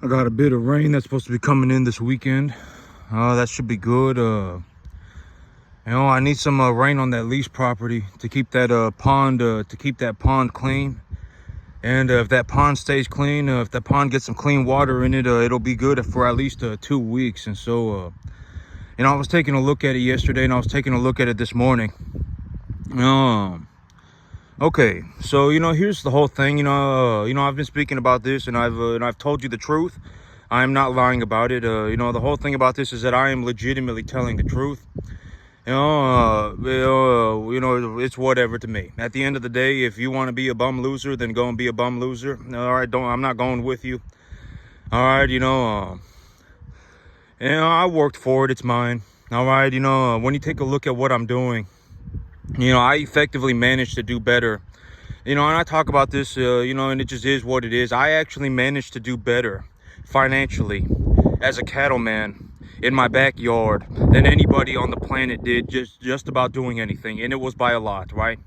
I got a bit of rain that's supposed to be coming in this weekend. That should be good. I need some rain on that lease property to keep that pond clean. And if that pond stays clean, if that pond gets some clean water in it, it'll be good for at least 2 weeks. And so, I was taking a look at it yesterday, and I was taking a look at it this morning. Okay, so here's the whole thing. I've been speaking about this, and I've told you the truth. I'm not lying about it. The whole thing about this is that I am legitimately telling the truth. It's whatever to me. At the end of the day, if you want to be a bum loser, then go and be a bum loser. All right, I'm not going with you. All right, I worked for it. It's mine. All right, when you take a look at what I'm doing, I effectively managed to do better. And I talk about this, and it just is what it is. I actually managed to do better financially as a cattleman in my backyard than anybody on the planet did, just about doing anything. And it was by a lot, right?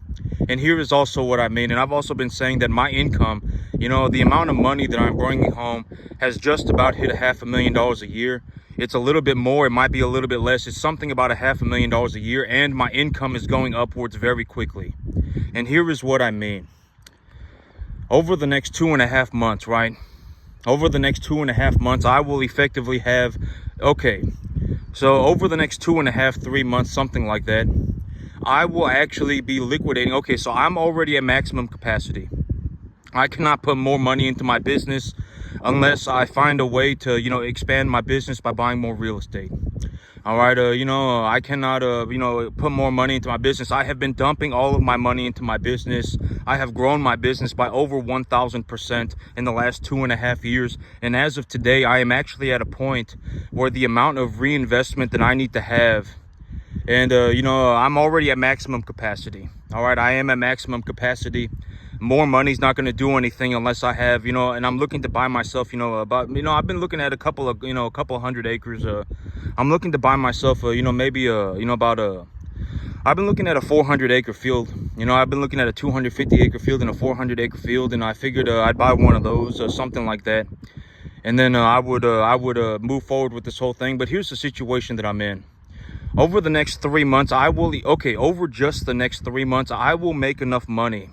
And here is also what I mean. And I've also been saying that my income, the amount of money that I'm bringing home has just about hit $500,000 a year. It's a little bit more, it might be a little bit less. It's something about $500,000 a year, and my income is going upwards very quickly. And here is what I mean. Over the next 2.5 months, right? Over the next 2.5 months, I will effectively have, so over the next 2.5, 3 months, something like that, I will actually be liquidating. Okay, so I'm already at maximum capacity. I cannot put more money into my business unless I find a way to, expand my business by buying more real estate. All right, I cannot, put more money into my business. I have been dumping all of my money into my business. I have grown my business by over 1,000% in the last 2.5 years. And as of today, I am actually at a point where the amount of reinvestment that I need to have, and, I'm already at maximum capacity. All right, I am at maximum capacity. More money's not going to do anything unless I have, and I'm looking to buy myself, I've been looking at a couple of 100 acres. I'm looking to buy myself, I've been looking at a 400-acre field. I've been looking at a 250-acre field and a 400-acre field, and I figured I'd buy one of those, something like that. And then I would move forward with this whole thing. But here's the situation that I'm in. Over the next 3 months, over just the next 3 months, I will make enough money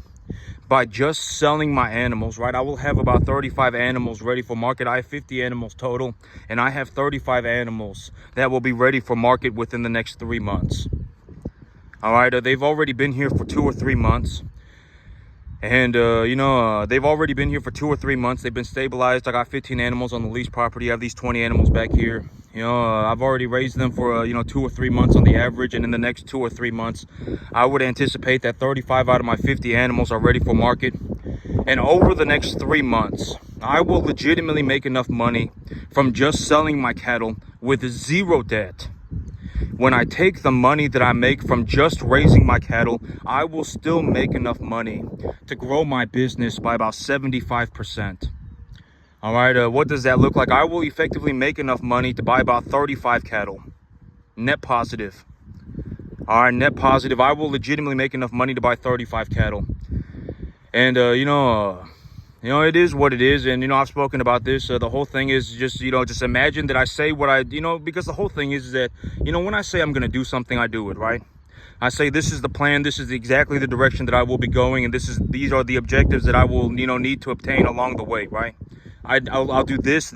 by just selling my animals, right? I will have about 35 animals ready for market. I have 50 animals total, and I have 35 animals that will be ready for market within the next 3 months. All right, they've already been here for 2 or 3 months. And, they've already been here for 2 or 3 months. They've been stabilized. I got 15 animals on the lease property. I have these 20 animals back here. I've already raised them for, 2 or 3 months on the average. And in the next 2 or 3 months, I would anticipate that 35 out of my 50 animals are ready for market. And over the next 3 months, I will legitimately make enough money from just selling my cattle with zero debt. When I take the money that I make from just raising my cattle, I will still make enough money to grow my business by about 75%. All right, what does that look like? I will effectively make enough money to buy about 35 cattle. Net positive. All right, net positive. I will legitimately make enough money to buy 35 cattle. And, it is what it is. And, I've spoken about this. The whole thing is just imagine that I say what I, because the whole thing is that, when I say I'm going to do something, I do it, right? I say, this is the plan. This is exactly the direction that I will be going. And these are the objectives that I will, need to obtain along the way, right? I'll do this,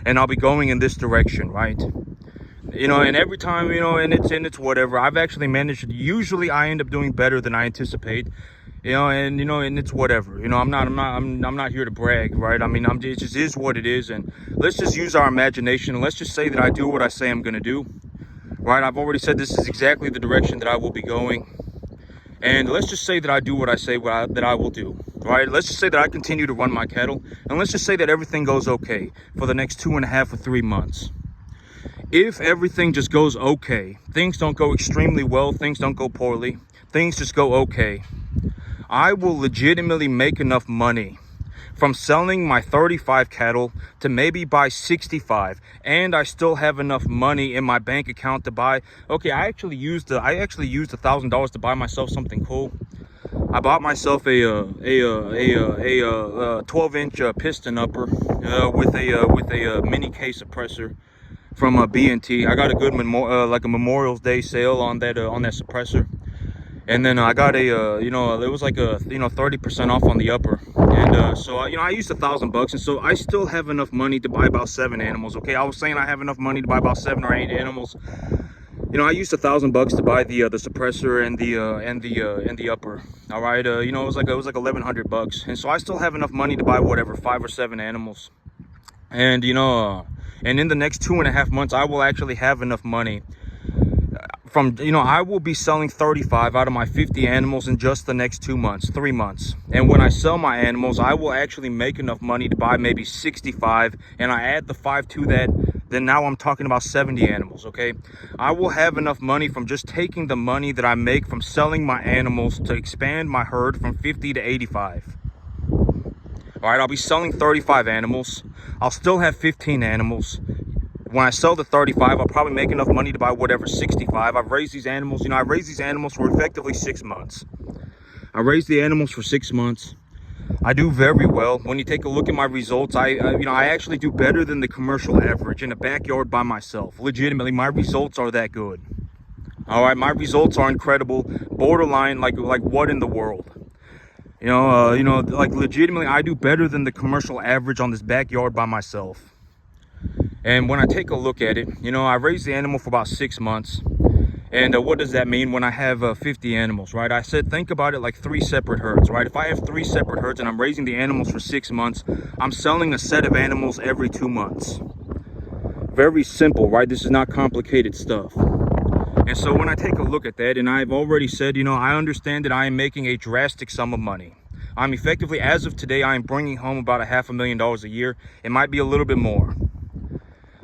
and I'll be going in this direction, right? And every time, and it's whatever. I've actually managed, usually I end up doing better than I anticipate. And it's whatever. I'm not here to brag, right? I mean, it just is what it is. And let's just use our imagination. And let's just say that I do what I say I'm going to do, right? I've already said this is exactly the direction that I will be going. And let's just say that I do what I say that I will do, right? Let's just say that I continue to run my cattle. And let's just say that everything goes okay for the next 2.5 or 3 months. If everything just goes okay, things don't go extremely well, things don't go poorly, things just go okay, I will legitimately make enough money from selling my 35 cattle to maybe buy 65, and I still have enough money in my bank account to buy. Okay, I actually used $1,000 to buy myself something cool. I bought myself a 12-inch piston upper with a mini K suppressor from B&T. I got a good like a Memorial Day sale on that suppressor, and then I got a it was like a 30% off on the upper, and so I used $1,000, and so I still have enough money to buy about 7 animals. Okay, I was saying I have enough money to buy about 7 or 8 animals. I used $1,000 to buy the suppressor and the upper. All right, it was like $1,100, and so I still have enough money to buy whatever 5 or 7 animals. And and in the next 2.5 months, I will actually have enough money. I will be selling 35 out of my 50 animals in just the next 3 months. And when I sell my animals, I will actually make enough money to buy maybe 65, and I add the 5 to that. Then now I'm talking about 70 animals, okay? I will have enough money from just taking the money that I make from selling my animals to expand my herd from 50 to 85. All right, I'll be selling 35 animals. I'll still have 15 animals. When I sell the 35, I'll probably make enough money to buy whatever 65. I've raised these animals, I raised these animals for effectively 6 months. I raised the animals for 6 months. I do very well. When you take a look at my results, I actually do better than the commercial average in a backyard by myself. Legitimately, my results are that good. All right, my results are incredible, borderline like what in the world? Like legitimately, I do better than the commercial average on this backyard by myself. And when I take a look at it, I raised the animal for about 6 months. And what does that mean when I have 50 animals, right? I said, think about it like 3 separate herds, right? If I have 3 separate herds and I'm raising the animals for 6 months, I'm selling a set of animals every 2 months. Very simple, right? This is not complicated stuff. And so when I take a look at that, and I've already said, I understand that I am making a drastic sum of money. I'm effectively, as of today, I am bringing home about $500,000 a year. It might be a little bit more.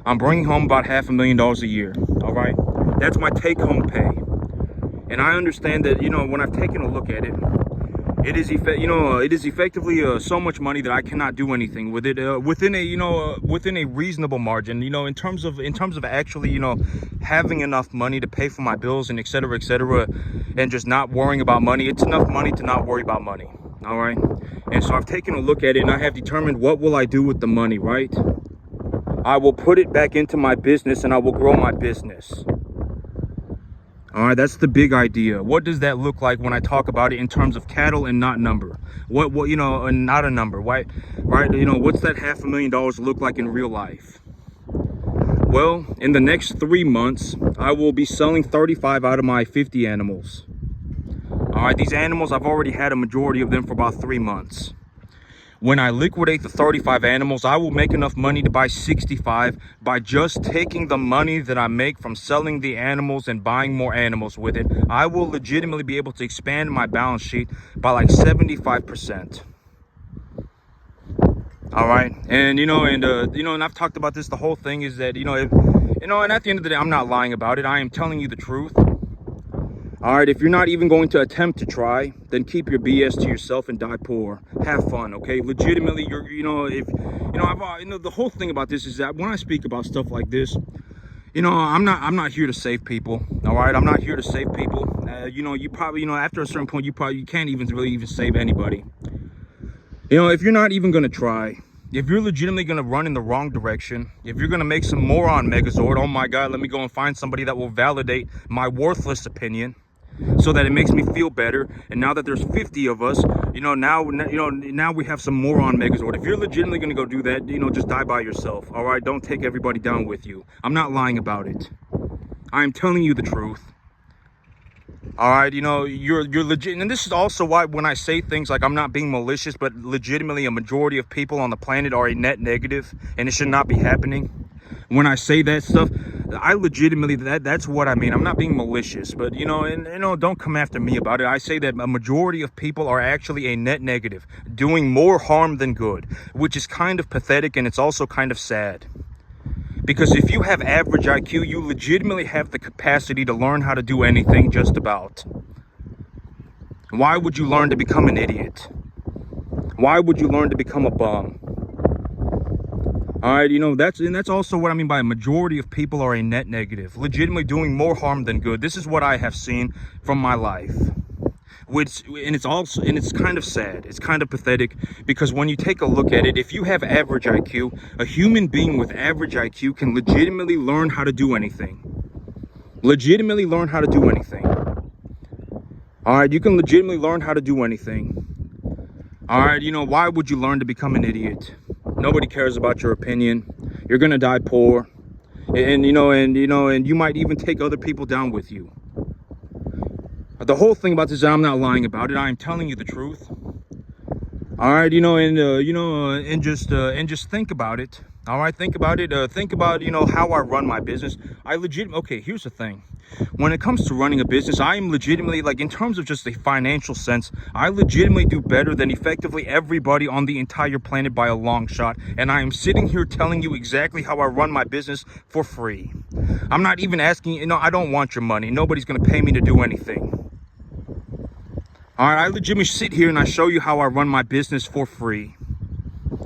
I'm bringing home about $500,000 a year, all right? That's my take-home pay. And I understand that, when I've taken a look at it, it is effectively so much money that I cannot do anything with it within a reasonable margin, in terms of actually, having enough money to pay for my bills and et cetera, and just not worrying about money. It's enough money to not worry about money, all right? And so I've taken a look at it, and I have determined what will I do with the money, right? I will put it back into my business, and I will grow my business. All right, that's the big idea. What does that look like when I talk about it in terms of cattle and not number? What and not a number, right? What's that $500,000 look like in real life? Well, in the next 3 months, I will be selling 35 out of my 50 animals. All right, these animals, I've already had a majority of them for about 3 months. When I liquidate the 35 animals, I will make enough money to buy 65 by just taking the money that I make from selling the animals and buying more animals with it. I will legitimately be able to expand my balance sheet by like 75%. All right. And, and I've talked about this. The whole thing is that, and at the end of the day, I'm not lying about it. I am telling you the truth. All right, if you're not even going to attempt to try, then keep your BS to yourself and die poor. Have fun, okay? Legitimately, the whole thing about this is that when I speak about stuff like this, I'm not here to save people. All right, I'm not here to save people. You probably, after a certain point, you can't even save anybody. If you're not even gonna try, if you're legitimately gonna run in the wrong direction, if you're gonna make some moron Megazord, oh my God, let me go and find somebody that will validate my worthless opinion, so that it makes me feel better. And now that there's 50 of us, now we have some moron Megazord. If you're legitimately gonna go do that, just die by yourself. All right, don't take everybody down with you. I'm not lying about it. I'm telling you the truth. All right, you're legit, and this is also why when I say things like I'm not being malicious, but legitimately a majority of people on the planet are a net negative, and it should not be happening. When I say that stuff, I legitimately, that's what I mean. I'm not being malicious, but don't come after me about it. I say that a majority of people are actually a net negative, doing more harm than good, which is kind of pathetic, and it's also kind of sad. Because if you have average IQ, you legitimately have the capacity to learn how to do anything just about. Why would you learn to become an idiot? Why would you learn to become a bum? All right, that's also what I mean by a majority of people are a net negative, legitimately doing more harm than good. This is what I have seen from my life. which, and it's kind of sad, it's kind of pathetic, because when you take a look at it, if you have average IQ, a human being with average IQ can legitimately learn how to do anything. Legitimately learn how to do anything. All right, you can legitimately learn how to do anything. All right, why would you learn to become an idiot? Nobody cares about your opinion. You're gonna die poor, and you might even take other people down with you. The whole thing about this is I'm not lying about it. I am telling you the truth. All right, and just think about it. All right, think about it. Think about how I run my business. Okay, here's the thing. When it comes to running a business, I am legitimately, like, in terms of just a financial sense, I legitimately do better than effectively everybody on the entire planet by a long shot. And I am sitting here telling you exactly how I run my business for free. I'm not even asking, I don't want your money. Nobody's going to pay me to do anything. All right, I legitimately sit here and I show you how I run my business for free.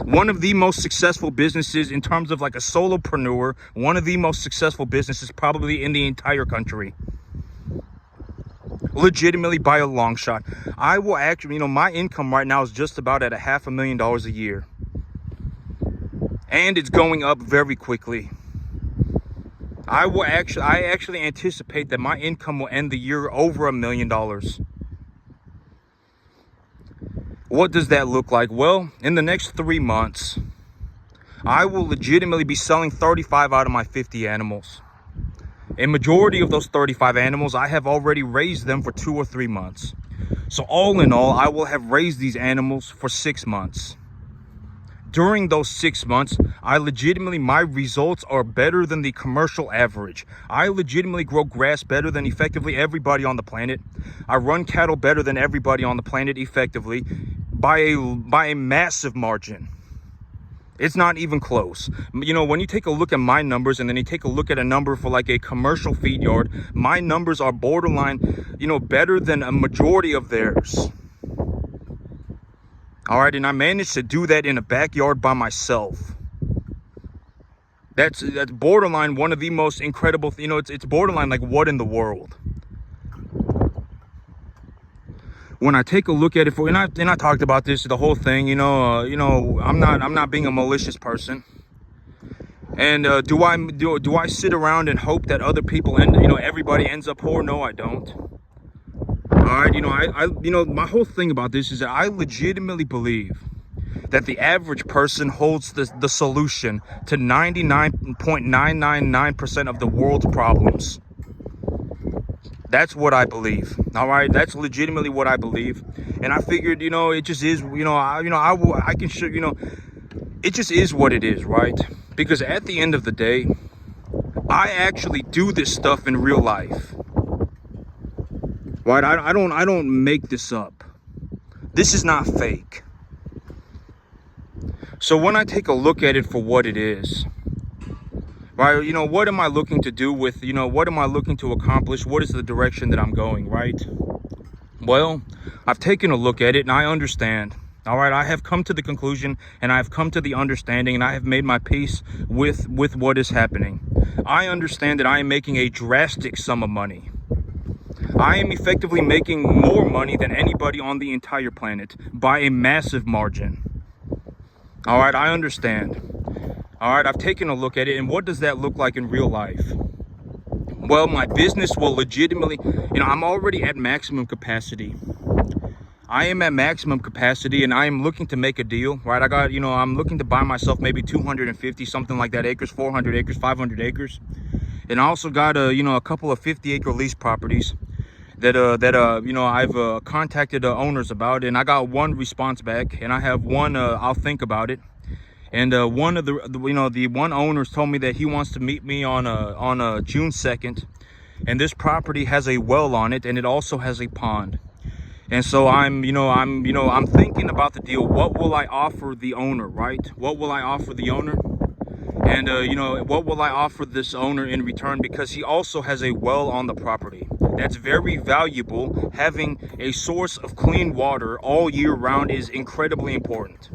One of the most successful businesses in terms of like a solopreneur, one of the most successful businesses probably in the entire country. Legitimately by a long shot. I will actually, my income right now is just about at $500,000 a year. And it's going up very quickly. I actually anticipate that my income will end the year over $1 million. What does that look like? Well, in the next 3 months, I will legitimately be selling 35 out of my 50 animals. A majority of those 35 animals, I have already raised them for 2 or 3 months. So all in all, I will have raised these animals for 6 months. During those 6 months, my results are better than the commercial average. I legitimately grow grass better than effectively everybody on the planet. I run cattle better than everybody on the planet effectively by a massive margin. It's not even close. When you take a look at my numbers and then you take a look at a number for like a commercial feed yard, my numbers are borderline, better than a majority of theirs. All right, and I managed to do that in a backyard by myself. That's borderline one of the most incredible, it's borderline like, what in the world? When I take a look at it and I talked about this, the whole thing, I'm not being a malicious person. And do I sit around and hope that other people everybody ends up poor? No, I don't. All right, my whole thing about this is that I legitimately believe that the average person holds the solution to 99.999% of the world's problems. That's what I believe. All right, that's legitimately what I believe. And I figured, it just is, I can show, it just is what it is, right? Because at the end of the day, I actually do this stuff in real life. Right? I don't make this up. This is not fake. So when I take a look at it for what it is, right, what am I looking to do with, what am I looking to accomplish? What is the direction that I'm going, right? Well, I've taken a look at it and I understand. All right, I have come to the conclusion and I've come to the understanding and I have made my peace with what is happening. I understand that I am making a drastic sum of money. I am effectively making more money than anybody on the entire planet by a massive margin. All right, I understand. All right, I've taken a look at it, and what does that look like in real life? Well, my business will legitimately, I'm already at maximum capacity. I am at maximum capacity and I am looking to make a deal, right? I'm looking to buy myself maybe 250, something like that, acres, 400 acres, 500 acres. And I also got a couple of 50-acre lease properties that I've contacted owners about, and I got one response back, and I have one I'll think about it. And one of the one owners told me that he wants to meet me on June 2nd, and this property has a well on it, and it also has a pond. And so I'm thinking about the deal. What will I offer the owner, right? What will I offer the owner? And what will I offer this owner in return? Because he also has a well on the property. That's very valuable. Having a source of clean water all year round is incredibly important.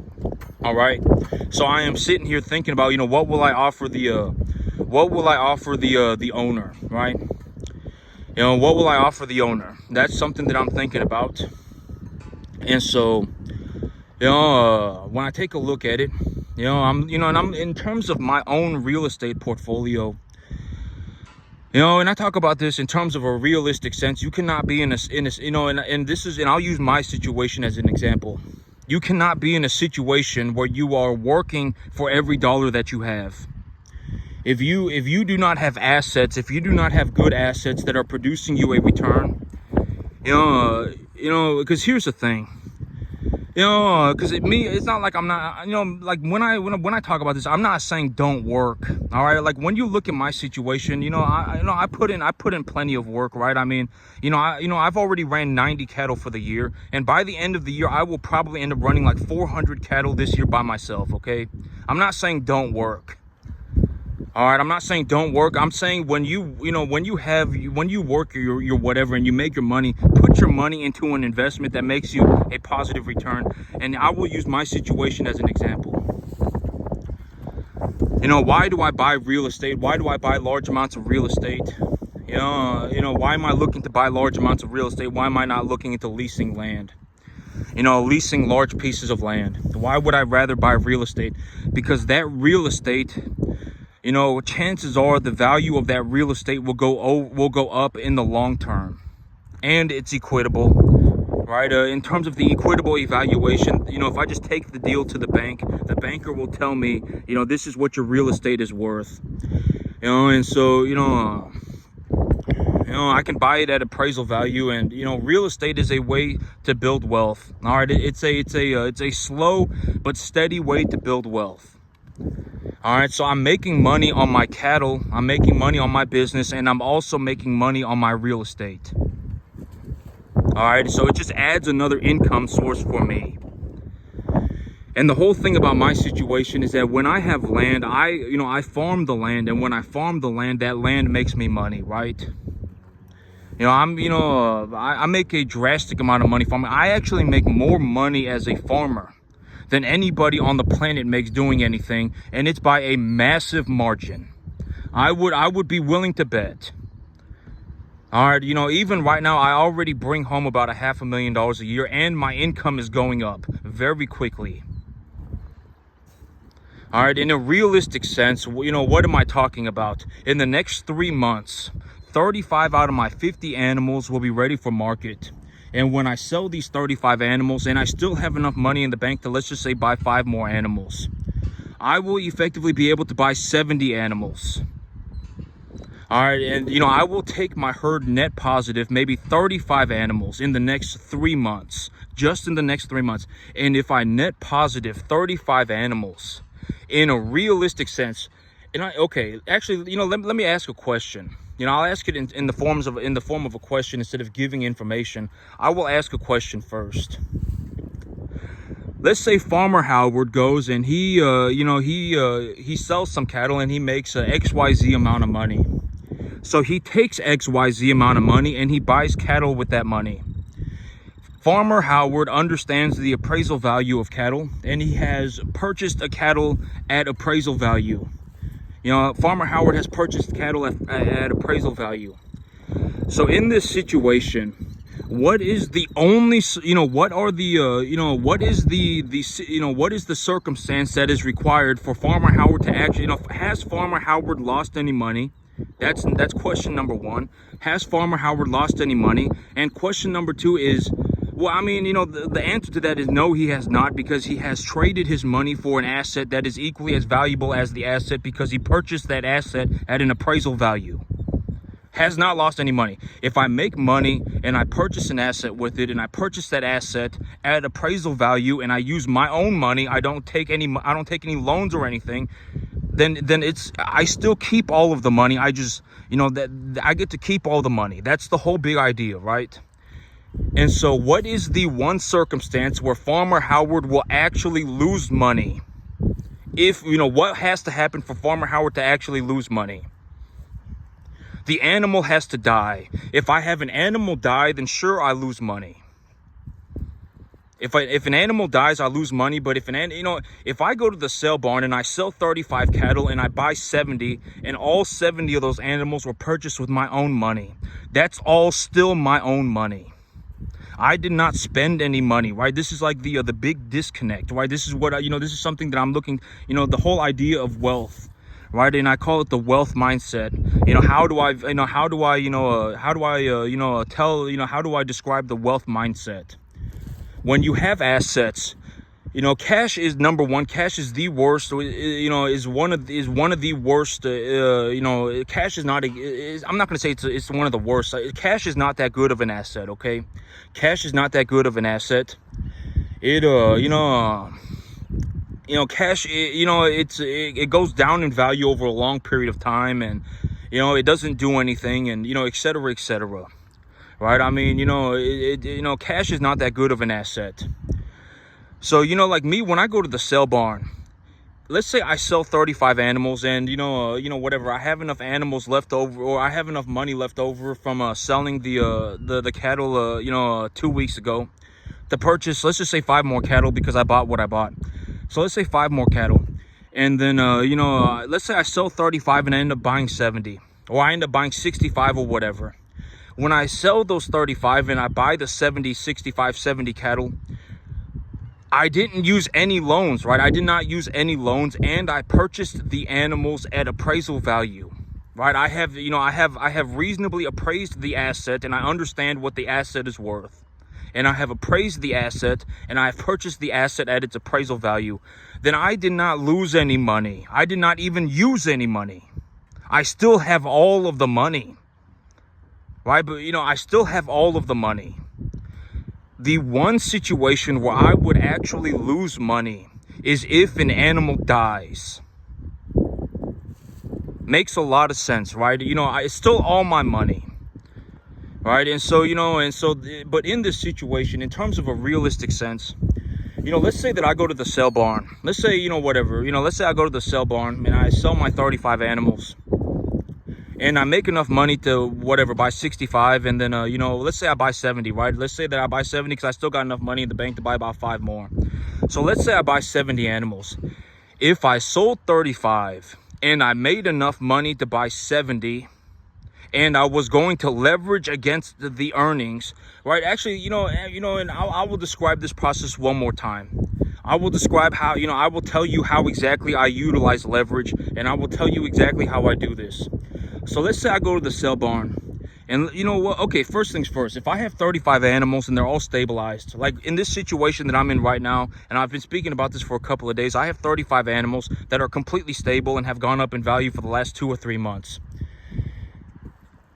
All right. So I am sitting here thinking about, what will I offer the owner, right? You know, what will I offer the owner? That's something that I'm thinking about. And so, you know, when I take a look at it, you know, I'm in terms of my own real estate portfolio. You know, and I talk about this in terms of a realistic sense. You cannot be in a you know, and this is, and I'll use my situation as an example. You cannot be in a situation where you are working for every dollar that you have. If you do not have assets, if you do not have good assets that are producing you a return, because here's the thing. Because it's not like I'm not, like when I talk about this, I'm not saying don't work. All right. Like when you look at my situation, I put in plenty of work, right? I mean, I've already ran 90 cattle for the year. And by the end of the year, I will probably end up running like 400 cattle this year by myself. Okay. I'm not saying don't work. All right, I'm not saying don't work. I'm saying when you work your whatever and you make your money, put your money into an investment that makes you a positive return. And I will use my situation as an example. Why do I buy real estate? Why do I buy large amounts of real estate? Why am I looking to buy large amounts of real estate? Why am I not looking into leasing land? Leasing large pieces of land. Why would I rather buy real estate? Because that real estate, chances are the value of that real estate will go up in the long term, and it's equitable, right? In terms of the equitable evaluation, if I just take the deal to the bank, the banker will tell me, this is what your real estate is worth, and so, I can buy it at appraisal value, and real estate is a way to build wealth. All right, it's a slow but steady way to build wealth. All right, so I'm making money on my cattle, I'm making money on my business, and I'm also making money on my real estate. All right, so it just adds another income source for me. And the whole thing about my situation is that when I have land, I farm the land, and when I farm the land, that land makes me money, right? I make a drastic amount of money farming. I actually make more money as a farmer than anybody on the planet makes doing anything, and it's by a massive margin. I would be willing to bet. All right, even right now, I already bring home about $500,000 a year, and my income is going up very quickly. All right, in a realistic sense, what am I talking about? In the next 3 months, 35 out of my 50 animals will be ready for market. And when I sell these 35 animals and I still have enough money in the bank to, let's just say, buy 5 more animals, I will effectively be able to buy 70 animals. All right, and I will take my herd net positive, maybe 35 animals in the next 3 months, just in the next 3 months. And if I net positive 35 animals in a realistic sense, actually, let me ask a question. I'll ask it in the form of a question instead of giving information. I will ask a question first. Let's say Farmer Howard goes and he sells some cattle and he makes a XYZ amount of money. So he takes XYZ amount of money and he buys cattle with that money. Farmer Howard understands the appraisal value of cattle, and he has purchased a cattle at appraisal value. Farmer Howard has purchased cattle at appraisal value. So in this situation, what is the only, what is the circumstance that is required for Farmer Howard to actually, has Farmer Howard lost any money? That's question number 1. Has Farmer Howard lost any money? And question number 2 is, well, the answer to that is no, he has not, because he has traded his money for an asset that is equally as valuable as the asset, because he purchased that asset at an appraisal value. Has not lost any money. If I make money and I purchase an asset with it, and I purchase that asset at appraisal value, and I use my own money, I don't take any loans or anything, then I still keep all of the money. I just, I get to keep all the money. That's the whole big idea, right? And so what is the one circumstance where Farmer Howard will actually lose money? If, what has to happen for Farmer Howard to actually lose money? The animal has to die. If I have an animal die, then sure, I lose money. If an animal dies, I lose money. But if I go to the sale barn and I sell 35 cattle and I buy 70, and all 70 of those animals were purchased with my own money, that's all still my own money. I did not spend any money, right? This is like the big disconnect, right? This is what this is something that I'm looking, the whole idea of wealth, right? And I call it the wealth mindset. How do I describe the wealth mindset? When you have assets, cash is number one. Cash is the worst. Is one of the worst. Cash is not. I'm not going to say it's one of the worst. Cash is not that good of an asset. Okay, cash is not that good of an asset. Cash. It goes down in value over a long period of time, and it doesn't do anything, and et cetera, et cetera. Right? I mean, cash is not that good of an asset. So, like me, when I go to the sale barn, let's say I sell 35 animals and, whatever, I have enough animals left over, or I have enough money left over from selling the cattle, 2 weeks ago to purchase, let's just say 5 more cattle because I bought what I bought. So let's say 5 more cattle. And then, let's say I sell 35 and I end up buying 70, or I end up buying 65 or whatever. When I sell those 35 and I buy the 70 cattle, I didn't use any loans, right? I did not use any loans, and I purchased the animals at appraisal value, right? I have reasonably appraised the asset, and I understand what the asset is worth. And I have appraised the asset, and I have purchased the asset at its appraisal value. Then I did not lose any money. I did not even use any money. I still have all of the money. Right? But, I still have all of the money. The one situation where I would actually lose money is if an animal dies. Makes a lot of sense, right? It's still all my money. Right? And so, but in this situation, in terms of a realistic sense, let's say that I go to the sale barn. Let's say, let's say I go to the sale barn and I sell my 35 animals. And I make enough money to buy 65, and then let's say I buy 70, right? Let's say that I buy 70 because I still got enough money in the bank to buy about 5 more. So let's say I buy 70 animals. If I sold 35 and I made enough money to buy 70, and I was going to leverage against the earnings, right? Actually, and I will describe this process one more time. I will describe how, I will tell you how exactly I utilize leverage, and I will tell you exactly how I do this. So let's say I go to the sale barn, and okay, first things first, if I have 35 animals and they're all stabilized, like in this situation that I'm in right now, and I've been speaking about this for a couple of days, I have 35 animals that are completely stable and have gone up in value for the last 2 or 3 months.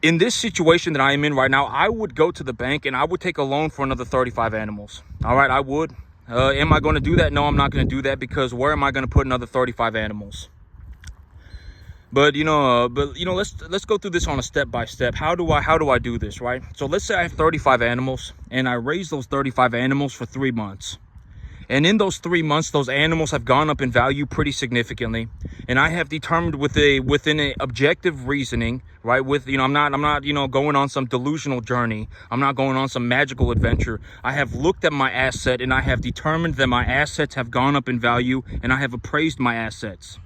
In this situation that I am in right now, I would go to the bank and I would take a loan for another 35 animals. All right, I would. Am I going to do that? No, I'm not going to do that, because where am I going to put another 35 animals? But let's go through this on a step by step. How do I do this, right? So let's say I have 35 animals and I raise those 35 animals for 3 months. And in those 3 months, those animals have gone up in value pretty significantly. And I have determined within a objective reasoning, right? I'm not going on some delusional journey. I'm not going on some magical adventure. I have looked at my asset and I have determined that my assets have gone up in value, and I have appraised my assets.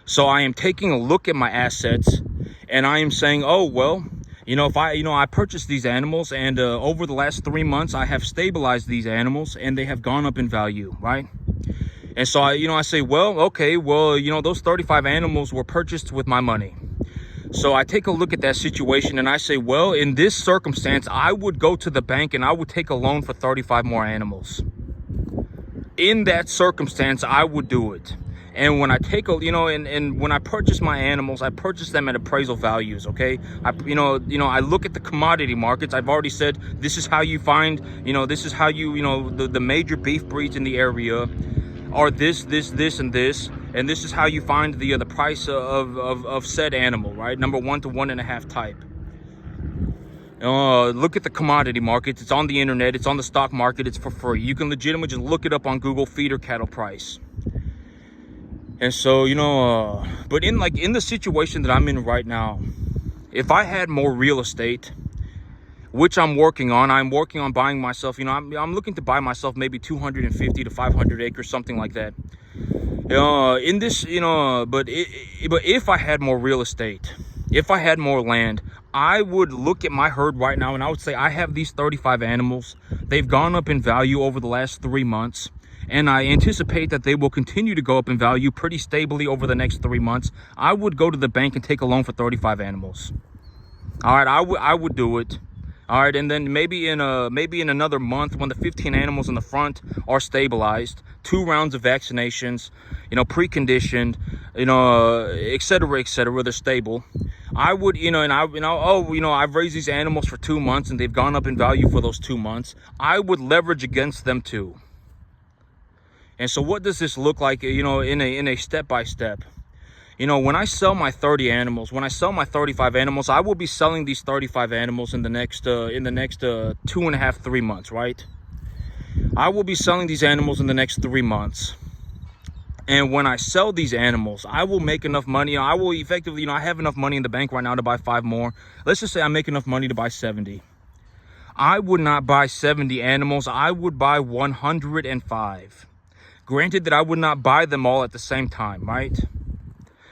So I am taking a look at my assets and I am saying, oh, well, if I purchased these animals, and over the last 3 months, I have stabilized these animals and they have gone up in value, right? And so I say, well, okay, well, those 35 animals were purchased with my money. So I take a look at that situation and I say, well, in this circumstance, I would go to the bank and I would take a loan for 35 more animals. In that circumstance, I would do it. And when I take a, and when I purchase my animals, I purchase them at appraisal values, okay? I look at the commodity markets. I've already said this is how you find, this is how the major beef breeds in the area are this, and this. And this is how you find the price of said animal, right? Number 1 to 1.5 type. Look at the commodity markets. It's on the internet. It's on the stock market. It's for free. You can legitimately just look it up on Google, feeder cattle price. And so, but in the situation that I'm in right now, if I had more real estate, which I'm working on. I'm working on buying myself, I'm looking to buy myself maybe 250 to 500 acres, something like that. In this, but if I had more real estate, if I had more land, I would look at my herd right now and I would say I have these 35 animals. They've gone up in value over the last 3 months, and I anticipate that they will continue to go up in value pretty stably over the next 3 months. I would go to the bank and take a loan for 35 animals. All right, I would do it. All right, and then maybe in another month, when the 15 animals in the front are stabilized, 2 rounds of vaccinations, preconditioned, et cetera, they're stable. I would, I've raised these animals for 2 months and they've gone up in value for those 2 months. I would leverage against them too. And so what does this look like, in a step-by-step? When I sell my 30 animals, when I sell my 35 animals, I will be selling these 35 animals in the next 2.5, 3 months, right? I will be selling these animals in the next 3 months. And when I sell these animals, I will make enough money. I will effectively, I have enough money in the bank right now to buy 5 more. Let's just say I make enough money to buy 70. I would not buy 70 animals. I would buy 105. Granted that I would not buy them all at the same time, right?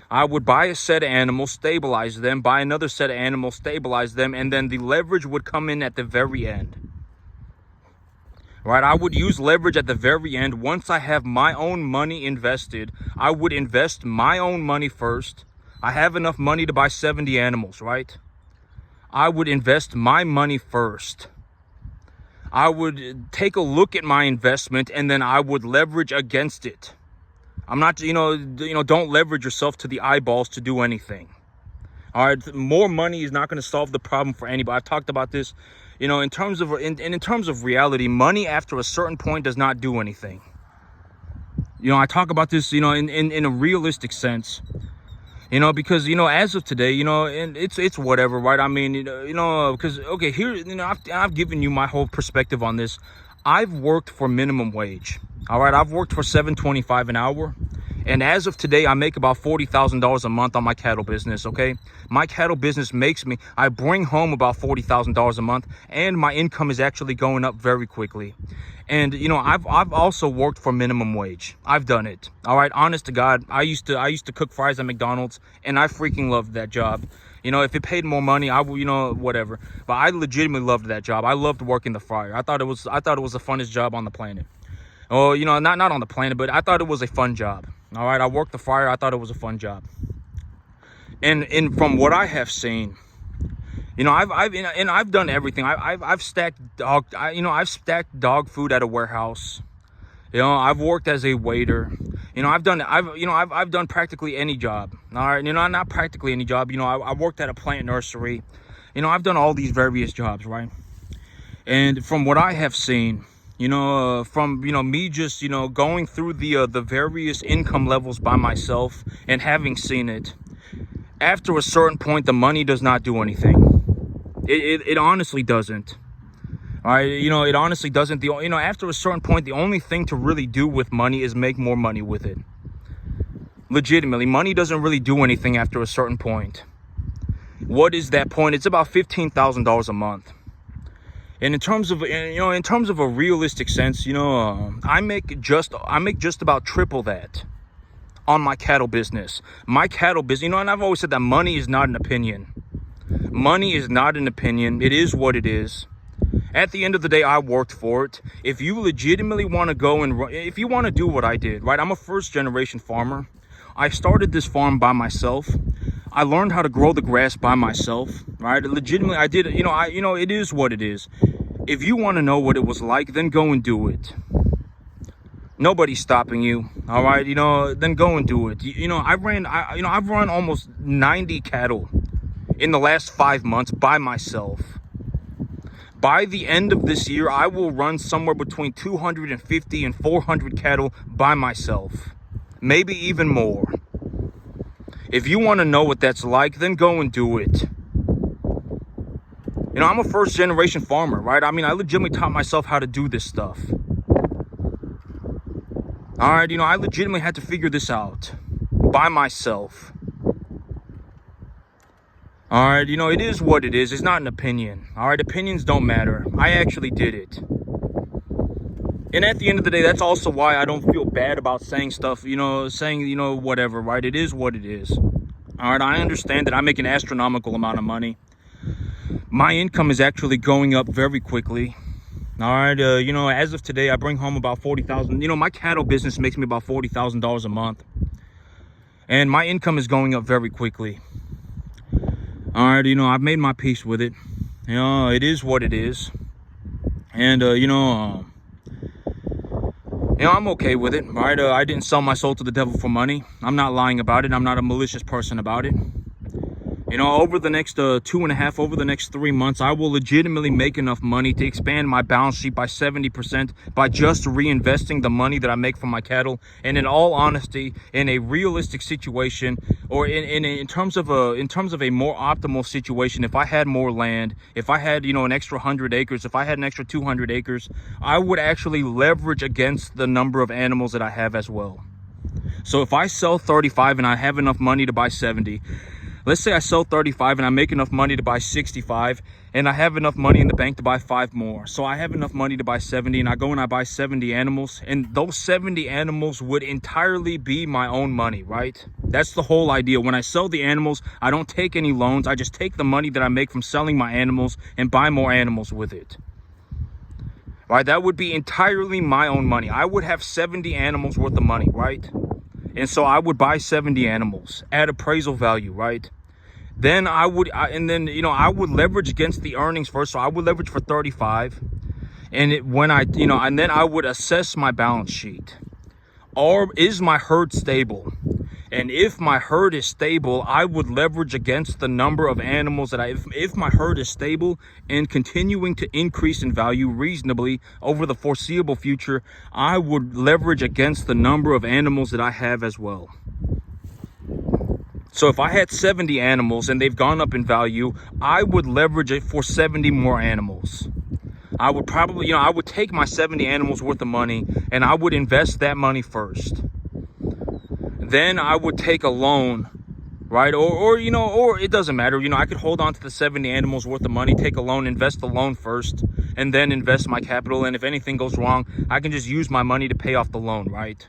I would buy a set of animals, stabilize them, buy another set of animals, stabilize them, and then the leverage would come in at the very end. Right? I would use leverage at the very end. Once I have my own money invested, I would invest my own money first. I have enough money to buy 70 animals, right? I would invest my money first. I would take a look at my investment and then I would leverage against it. I'm not, don't leverage yourself to the eyeballs to do anything. All right, more money is not going to solve the problem for anybody. I've talked about this, in terms of reality, money after a certain point does not do anything. I talk about this, in a realistic sense, because, as of today, and it's whatever, right? I mean, because, okay, here, I've given you my whole perspective on this. I've worked for minimum wage. All right, I've worked for $7.25 an hour. And as of today, I make about $40,000 a month on my cattle business, okay? My cattle business I bring home about $40,000 a month, and my income is actually going up very quickly. And, I've also worked for minimum wage. I've done it. All right, honest to God, I used to cook fries at McDonald's, and I freaking loved that job. If it paid more money, I would, whatever. But I legitimately loved that job. I loved working the fryer. I thought it was the funnest job on the planet. Oh, not on the planet, but I thought it was a fun job. All right, I worked the fryer. I thought it was a fun job. And from what I have seen, I've done everything. I've stacked dog food at a warehouse. I've worked as a waiter. I've done practically any job. All right, not practically any job. I worked at a plant nursery. I've done all these various jobs, right? And from what I have seen, from me just going through the various income levels by myself and having seen it, after a certain point the money does not do anything. It honestly doesn't. All right, it honestly doesn't. After a certain point, the only thing to really do with money is make more money with it. Legitimately, money doesn't really do anything after a certain point. What is that point? It's about $15,000 a month. And in terms of a realistic sense, I make just about triple that on my cattle business. My cattle business, and I've always said that money is not an opinion. Money is not an opinion. It is what it is. At the end of the day, I worked for it. If you legitimately want to go and if you want to do what I did, right? I'm a first-generation farmer. I started this farm by myself. I learned how to grow the grass by myself, right? Legitimately, I did, it is what it is. If you want to know what it was like, then go and do it. Nobody's stopping you, all right? Then go and do it. I've run almost 90 cattle in the last 5 months by myself. By the end of this year, I will run somewhere between 250 and 400 cattle by myself. Maybe even more. If you want to know what that's like, then go and do it. I'm a first-generation farmer, right? I mean, I legitimately taught myself how to do this stuff. All right, I legitimately had to figure this out by myself. All right, you know, it is what it is. It's not an opinion. All right, opinions don't matter. I actually did it. And at the end of the day, that's also why I don't feel bad about saying stuff, you know, whatever, right? It is what it is. All right, I understand that I make an astronomical amount of money. My income is actually going up very quickly. All right, you know, as of today, I bring home about $40,000. You know, my cattle business makes me about $40,000 a month. And my income is going up very quickly. All right, you know, I've made my peace with it. You know, it is what it is. And, I'm okay with it, right? I didn't sell my soul to the devil for money. I'm not lying about it. I'm not a malicious person about it. You know, over the next over the next 3 months, I will legitimately make enough money to expand my balance sheet by 70% by just reinvesting the money that I make from my cattle. And in all honesty, in a realistic situation, or in terms of a more optimal situation, if I had more land, if I had, you know, an extra 100 acres, if I had an extra 200 acres, I would actually leverage against the number of animals that I have as well. So if I sell 35 and I have enough money to buy 70, let's say I sell 35 and I make enough money to buy 65, and I have enough money in the bank to buy 5 more. So I have enough money to buy 70, and I go and I buy 70 animals, and those 70 animals would entirely be my own money, right? That's the whole idea. When I sell the animals, I don't take any loans. I just take the money that I make from selling my animals and buy more animals with it. Right? That would be entirely my own money. I would have 70 animals worth of money, right? And so I would buy 70 animals at appraisal value, right? Then I would leverage against the earnings first. So I would leverage for 35. And then I would assess my balance sheet. Or is my herd stable? And if my herd is stable, I would leverage against the number of animals that if my herd is stable and continuing to increase in value reasonably over the foreseeable future, I would leverage against the number of animals that I have as well. So if I had 70 animals and they've gone up in value, I would leverage it for 70 more animals. I would probably, I would take my 70 animals worth of money and I would invest that money first. Then I would take a loan, right? Or it doesn't matter. I could hold on to the 70 animals worth of money, take a loan, invest the loan first, and then invest my capital. And if anything goes wrong, I can just use my money to pay off the loan, right?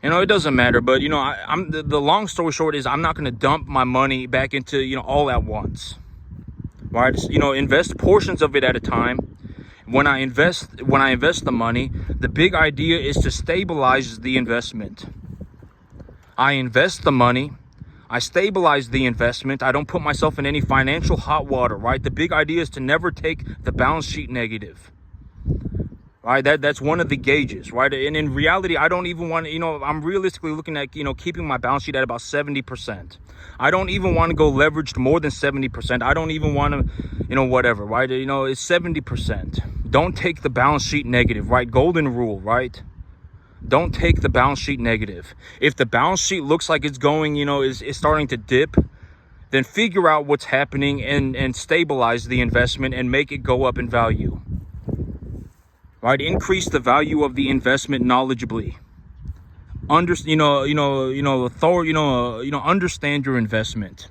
It doesn't matter. But, the long story short is I'm not going to dump my money back into, all at once, right? Invest portions of it at a time. When I invest the money, the big idea is to stabilize the investment. I invest the money, I stabilize the investment, I don't put myself in any financial hot water, right? The big idea is to never take the balance sheet negative, right? That's one of the gauges, right? And in reality, I don't even want to, I'm realistically looking at, keeping my balance sheet at about 70%. I don't even want to go leveraged more than 70%. I don't even want to, whatever, right? It's 70%. Don't take the balance sheet negative, right? Golden rule, right? Don't take the balance sheet negative. If the balance sheet looks like it's going, is starting to dip, then figure out what's happening and stabilize the investment and make it go up in value. Right? Increase the value of the investment knowledgeably. Understand your investment.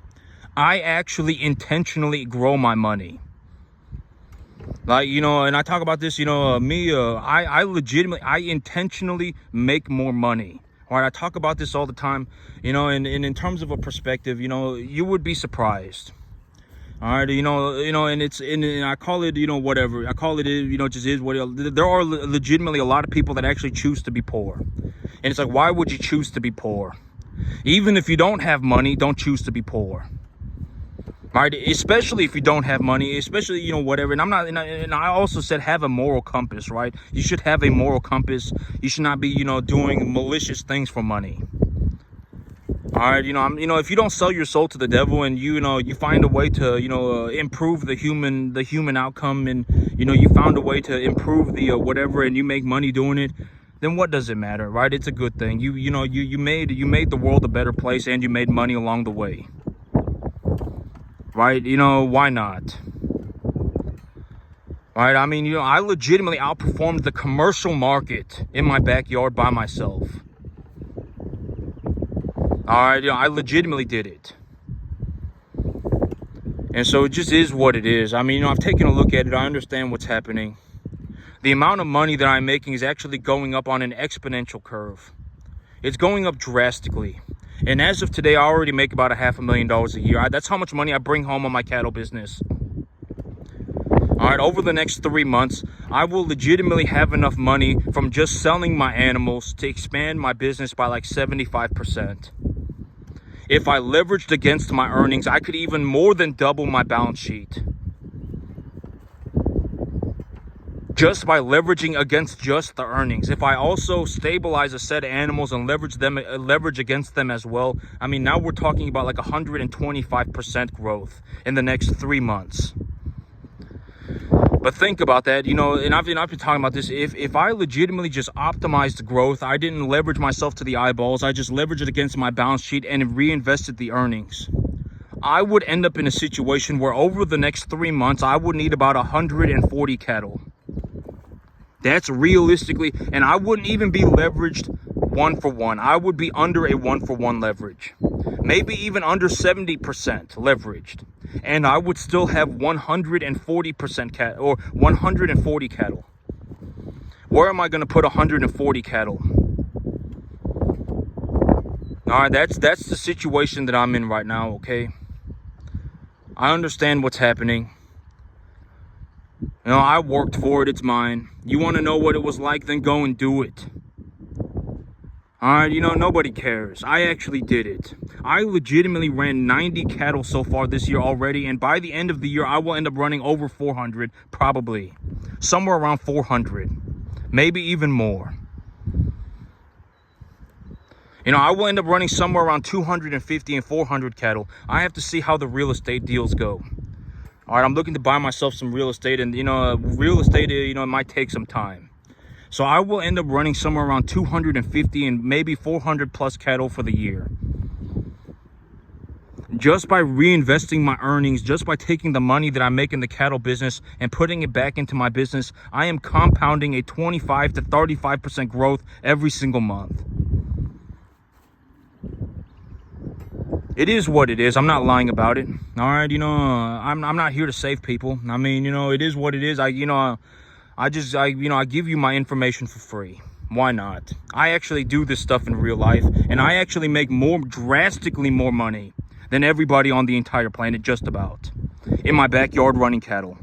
I actually intentionally grow my money. Like, and I talk about this, I intentionally make more money. All right, I talk about this all the time, and in terms of a perspective, you would be surprised. All right, and I call it, whatever. I call it, just is what it, there are legitimately a lot of people that actually choose to be poor. And it's like, why would you choose to be poor? Even if you don't have money, don't choose to be poor. Right, especially if you don't have money, especially, whatever. And I also said have a moral compass, right? You should have a moral compass. You should not be, doing malicious things for money. All right, if you don't sell your soul to the devil and you find a way to, improve the human outcome, and you found a way to improve the whatever, and you make money doing it, then what does it matter, right? It's a good thing. You made the world a better place, and you made money along the way. Right? Why not? Right? I mean, I legitimately outperformed the commercial market in my backyard by myself. All right, I legitimately did it. And so it just is what it is. I mean, I've taken a look at it. I understand what's happening. The amount of money that I'm making is actually going up on an exponential curve. It's going up drastically. And as of today, I already make about $500,000 a year. That's how much money I bring home on my cattle business. All right, over the next 3 months, I will legitimately have enough money from just selling my animals to expand my business by like 75%. If I leveraged against my earnings, I could even more than double my balance sheet. Just by leveraging against just the earnings. If I also stabilize a set of animals and leverage against them as well, I mean, now we're talking about like 125% growth in the next 3 months. But think about that, you know, and I've been talking about this. If I legitimately just optimized growth, I didn't leverage myself to the eyeballs, I just leveraged it against my balance sheet and reinvested the earnings, I would end up in a situation where over the next 3 months, I would need about 140 cattle. That's realistically, and I wouldn't even be leveraged 1-for-1. I would be under a 1-for-1 leverage, maybe even under 70% leveraged, and I would still have 140% cattle or 140 cattle. Where am I going to put 140 cattle? All right, that's the situation that I'm in right now. Okay, I understand what's happening. You know, I worked for it. It's mine. You want to know what it was like? Then go and do it. All right, you know, nobody cares. I actually did it. I legitimately ran 90 cattle so far this year already. And by the end of the year, I will end up running over 400, probably. Somewhere around 400. Maybe even more. You know, I will end up running somewhere around 250 and 400 cattle. I have to see how the real estate deals go. All right, I'm looking to buy myself some real estate, and, you know, real estate, you know, it might take some time. So I will end up running somewhere around 250 and maybe 400 plus cattle for the year. Just by reinvesting my earnings, just by taking the money that I make in the cattle business and putting it back into my business, I am compounding a 25 to 35% growth every single month. It is what it is. I'm not lying about it. All right, you know, I'm not here to save people. I mean, you know, it is what it is. I give you my information for free. Why not? I actually do this stuff in real life, and I actually make drastically more money than everybody on the entire planet, just about, in my backyard running cattle.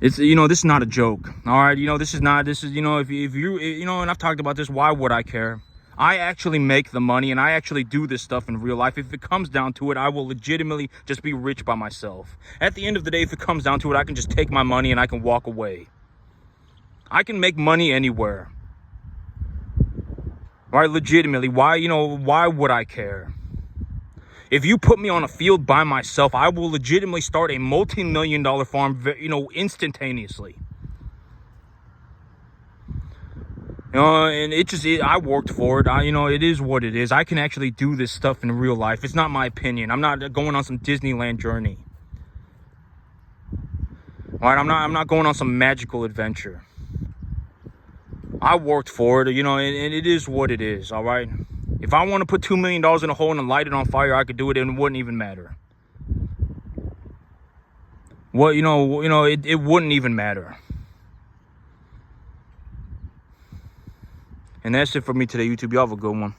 It's, you know, this is not a joke. All right, you know, this is, you know, if you, you know, and I've talked about this, why would I care? I actually make the money, and I actually do this stuff in real life. If it comes down to it, I will legitimately just be rich by myself. At the end of the day, if it comes down to it, I can just take my money and I can walk away. I can make money anywhere. Right? Legitimately. Why would I care? If you put me on a field by myself, I will legitimately start a multi-million-dollar farm, you know, instantaneously. You know, and I worked for it. You know, it is what it is. I can actually do this stuff in real life. It's not my opinion. I'm not going on some Disneyland journey. All right, I'm not going on some magical adventure. I worked for it, you know, and it is what it is. All right. If I want to put $2 million in a hole and light it on fire, I could do it, and it wouldn't even matter. Well, it wouldn't even matter. And that's it for me today, YouTube. Y'all have a good one.